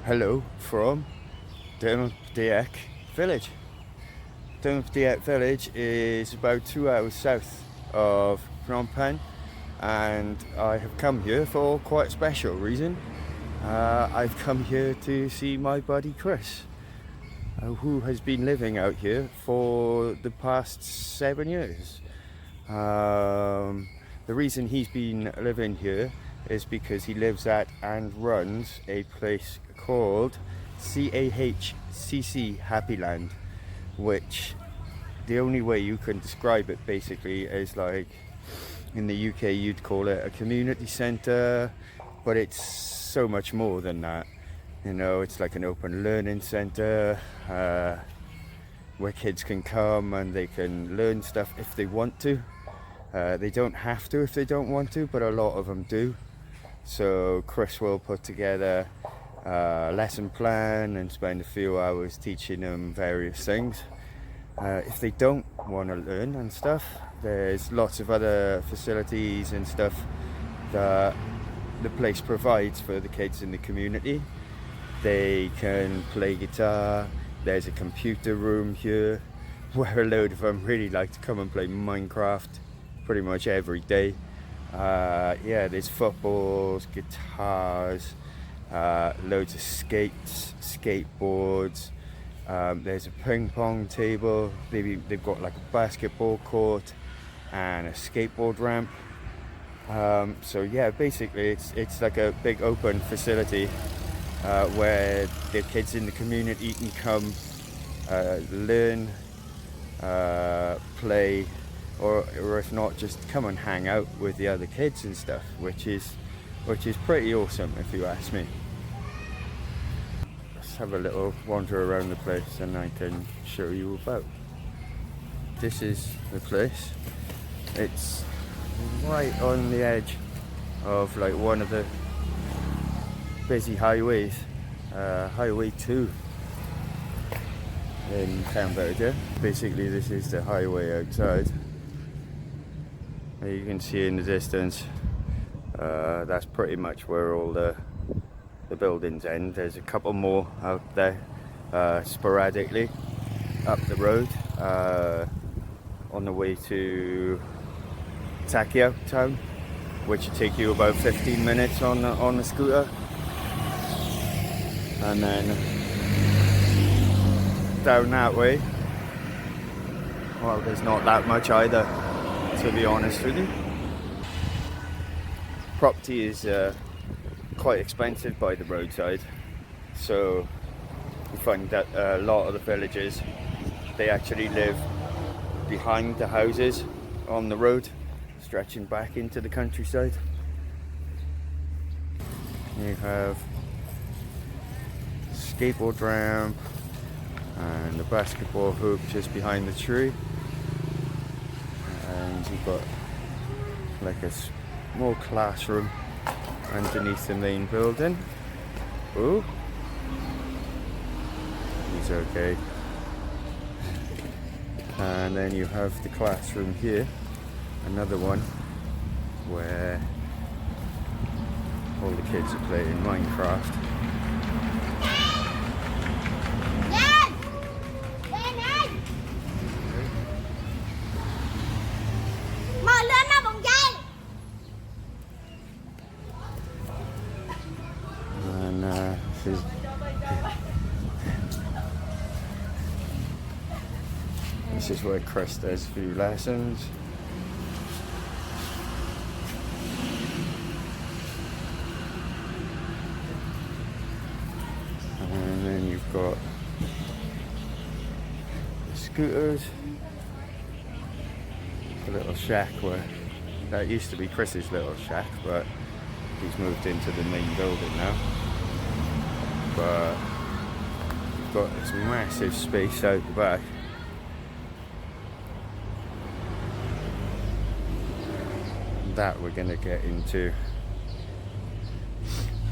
Hello from Dermapdiek village. Dermapdiek village is about 2 hours south of Phnom Penh, and I have come here for quite a special reason. I've come here to see my buddy Chris, who has been living out here for the past 7 years. The reason he's been living here is because he lives at and runs a place called Happyland, which the only way you can describe it basically is like in the UK you'd call it a community centre, but it's so much more than that. You know, it's like an open learning centre where kids can come and they can learn stuff if they want to. They don't have to if they don't want to, but a lot of them do. So Chris will put together a lesson plan and spend a few hours teaching them various things. If they don't want to learn and stuff, there's lots of other facilities and stuff that the place provides for the kids in the community. They can play guitar. There's a computer room here where a load of them really like to come and play Minecraft pretty much every day. Yeah, there's footballs, guitars, loads of skates, skateboards. There's a ping pong table. They've got like a basketball court and a skateboard ramp. So yeah, basically it's like a big open facility where the kids in the community can come learn, play, or if not, just come and hang out with the other kids and stuff, which is pretty awesome if you ask me. Let's have a little wander around the place and I can show you about. This is the place. It's right on the edge of like one of the busy highways, Highway 2 in Cambodia. Basically this is the highway outside. You can see in the distance, that's pretty much where all the buildings end. There's a couple more out there sporadically up the road on the way to Takeo town, which will take you about 15 minutes on the scooter. And then down that way, well, there's not that much either, to be honest with you. Property is quite expensive by the roadside, so you find that a lot of the villagers, they actually live behind the houses on the road, stretching back into the countryside. You have a skateboard ramp and a basketball hoop just behind the tree. And you've got like a small classroom underneath the main building. Oh, he's okay. And then you have the classroom here, another one where all the kids are playing Minecraft. This is where Chris does a few lessons. And then you've got the scooters, the little shack where that used to be Chris's little shack, but he's moved into the main building now. But you've got this massive space out the back. That we're going to get into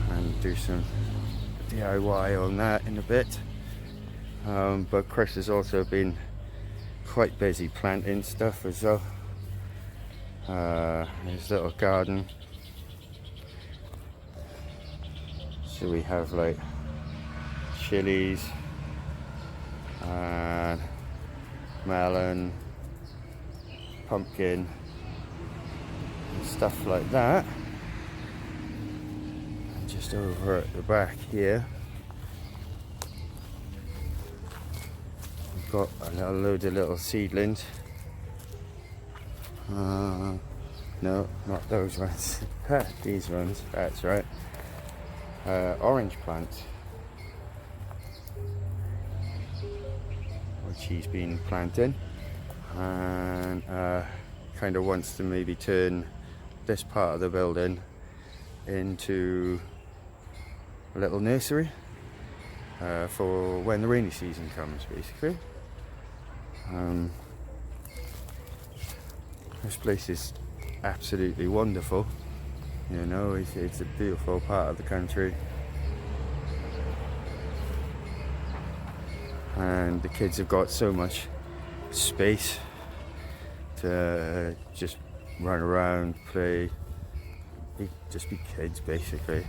and do some DIY on that in a bit. But Chris has also been quite busy planting stuff as well. His little garden. So we have like chilies and melon, pumpkin, and stuff like that. And just over at the back here, we've got a load of little seedlings. No, not those ones. These ones, that's right. Orange plants, which he's been planting, and kind of wants to maybe turn this part of the building into a little nursery for when the rainy season comes, basically. This place is absolutely wonderful, you know. It's a beautiful part of the country, and the kids have got so much space to just run around, play, just be kids basically.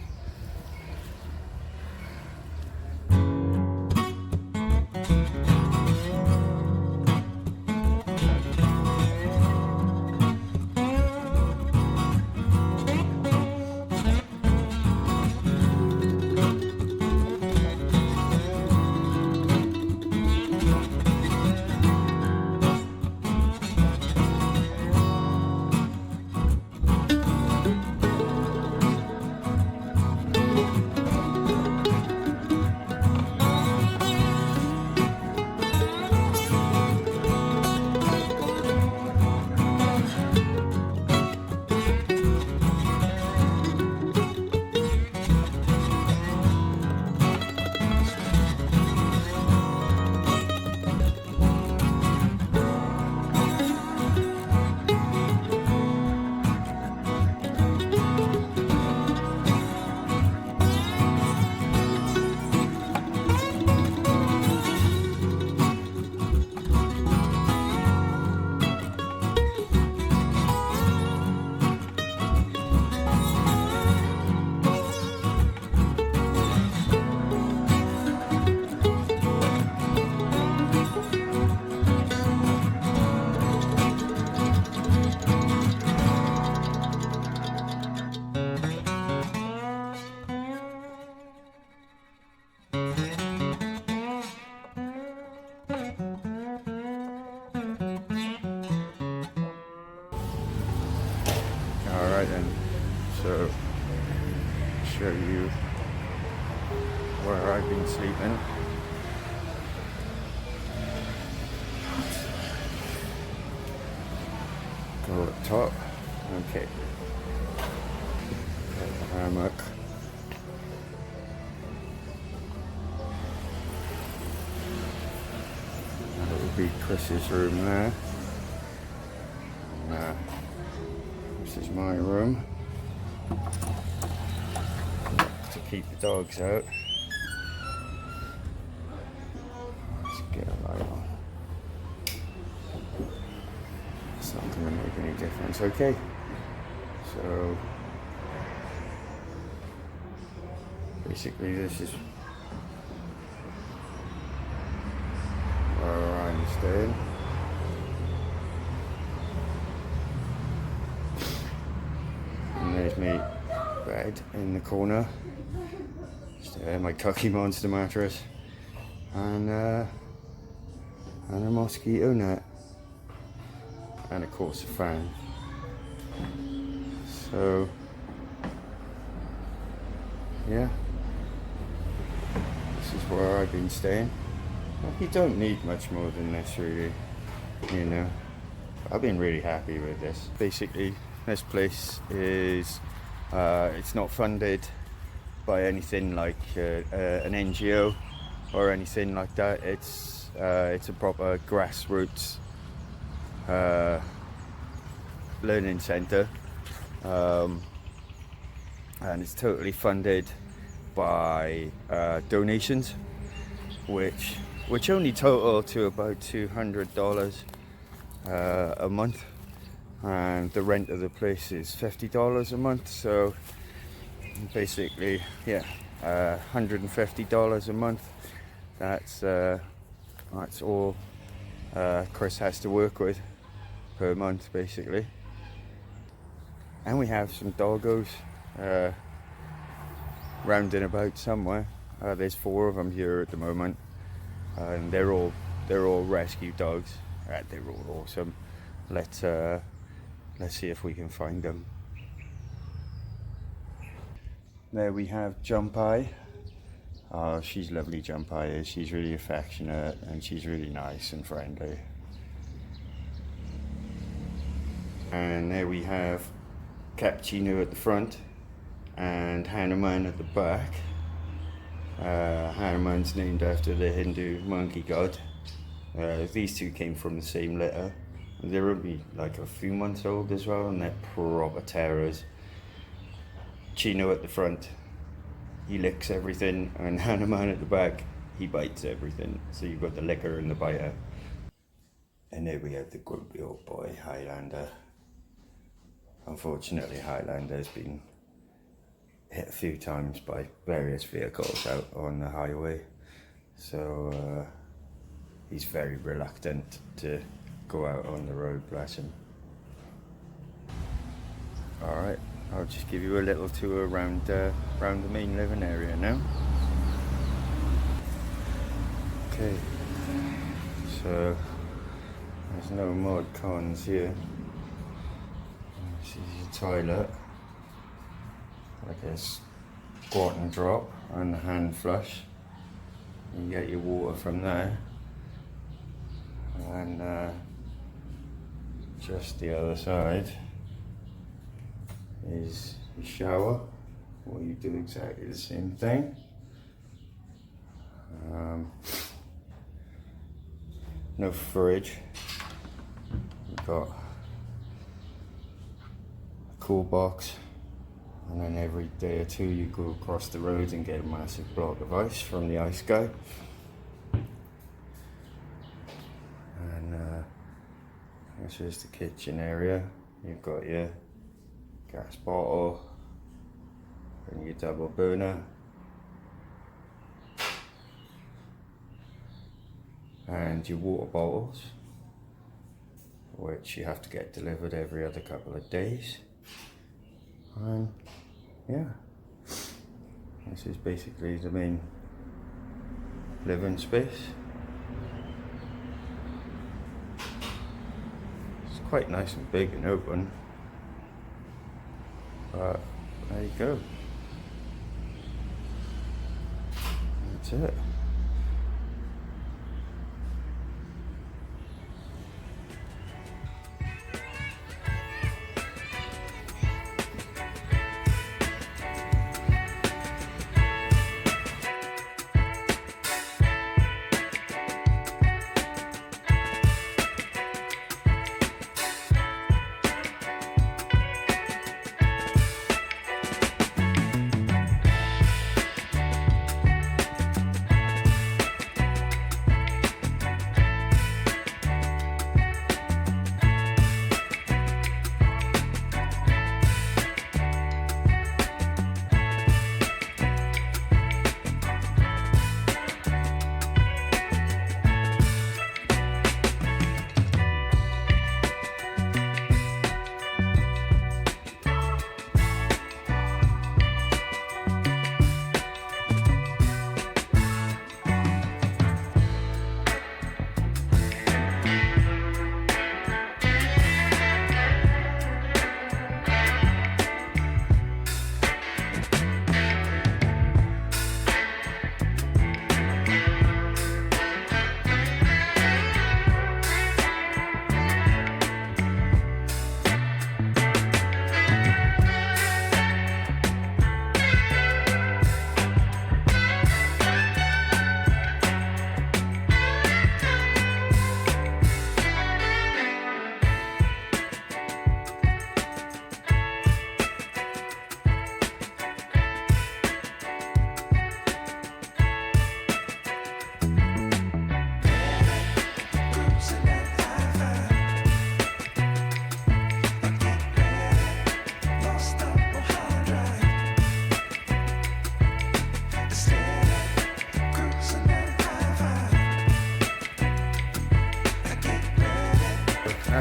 Alright then, so show you where I've been sleeping. Go up top, okay. Get the hammock. That would be Chris's room there. And, this is my room to keep the dogs out. Let's get a light on. It's not going to make any difference. Okay, so basically this is where I'm staying. There's my bed in the corner, just my Cookie Monster mattress, and a mosquito net, and of course a fan. So yeah, this is where I've been staying. Well, you don't need much more than this really, you know. I've been really happy with this. Basically, this place is, it's not funded by anything like an NGO or anything like that. It's a proper grassroots learning centre, and it's totally funded by donations, which only total to about $200 a month. And the rent of the place is $50 a month, so basically, yeah, $150 a month. That's all Chris has to work with per month, basically. And we have some doggos rounding about somewhere. There's 4 of them here at the moment, and they're all rescue dogs. They're all awesome. Let's see if we can find them. There we have Jumpai. Oh, she's lovely, Jumpai is. She's really affectionate and she's really nice and friendly. And there we have Cappuccino at the front and Hanuman at the back. Hanuman's named after the Hindu monkey god. These 2 came from the same litter. They're only like a few months old as well, and they're proper terrors. Chino at the front, he licks everything, and Hanuman at the back, he bites everything. So you've got the licker and the biter. And there we have the grumpy old boy, Highlander. Unfortunately, Highlander has been hit a few times by various vehicles out on the highway. So he's very reluctant to go out on the road, bless him. Alright, I'll just give you a little tour around the main living area now. Okay, so there's no mod cons here. This is your toilet, like a squat and drop and a hand flush. You get your water from there, and just the other side is your shower, where you do exactly the same thing. No fridge. You've got a cool box, and then every day or 2 you go across the road and get a massive block of ice from the ice guy. And this is the kitchen area. You've got your gas bottle and your double burner, and your water bottles, which you have to get delivered every other couple of days. And yeah, this is basically the main living space. It's quite nice and big and open, but there you go. That's it.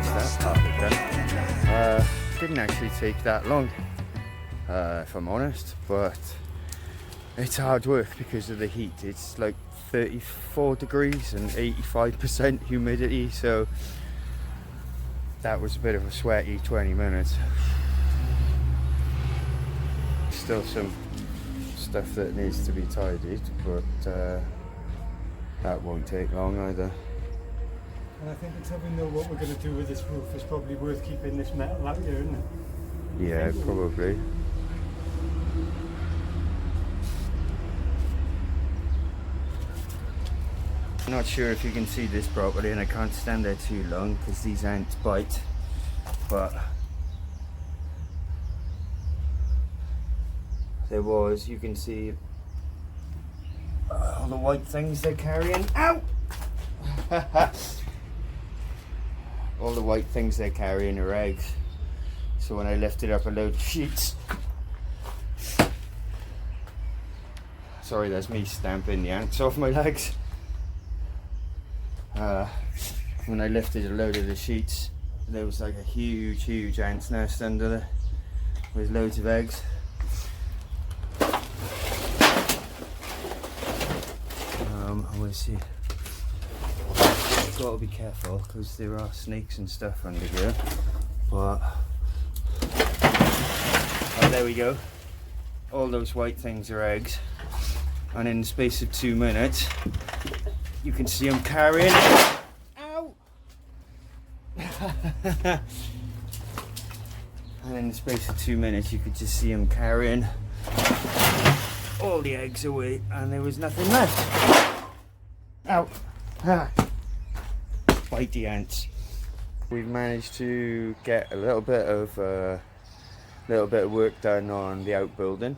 that's that part of it done. Didn't actually take that long, if I'm honest, but it's hard work because of the heat. It's like 34 degrees and 85% humidity, so that was a bit of a sweaty 20 minutes. Still some stuff that needs to be tidied, but that won't take long either. And I think until we know what we're going to do with this roof, it's probably worth keeping this metal out here, isn't it? Yeah, probably. I'm not sure if you can see this properly, and I can't stand there too long because these ants bite, but there was, you can see all the white things they're carrying. Ow! All the white things they're carrying are eggs. So when I lifted up a load of sheets, sorry, that's me stamping the ants off my legs. When I lifted a load of the sheets, there was like a huge ant's nest under there with loads of eggs. I want to see. I've got to be careful because there are snakes and stuff under here. But oh, there we go. All those white things are eggs, and in the space of 2 minutes, you can see them carrying. Ow! And in the space of 2 minutes, you could just see them carrying all the eggs away, and there was nothing left. Ow! Ah. Bitey ants. We've managed to get a little bit of work done on the outbuilding.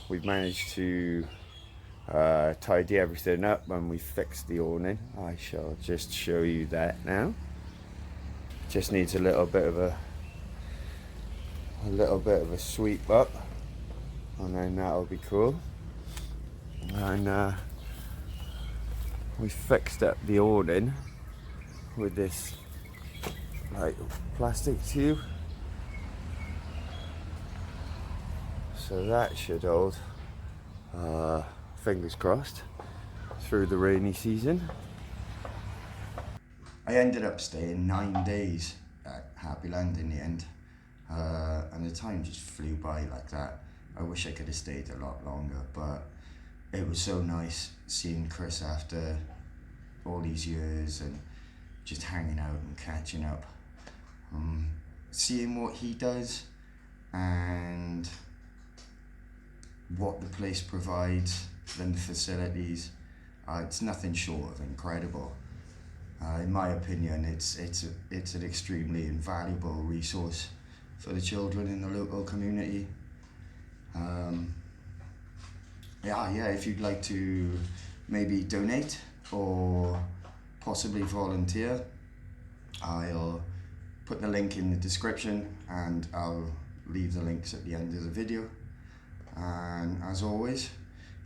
We've managed to tidy everything up when we fixed the awning. I shall just show you that now. Just needs a little bit of a sweep up, and then that'll be cool. And we fixed up the awning with this like plastic tube, so that should hold, fingers crossed, through the rainy season. I ended up staying 9 days at HAPPYLAND in the end, and the time just flew by like that. I wish I could have stayed a lot longer, but it was so nice seeing Chris after all these years and just hanging out and catching up, seeing what he does and what the place provides and the facilities. It's nothing short of incredible. In my opinion, it's an extremely invaluable resource for the children in the local community. Yeah, if you'd like to maybe donate or possibly volunteer, I'll put the link in the description, and I'll leave the links at the end of the video. And as always,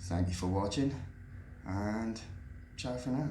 thank you for watching, and ciao for now.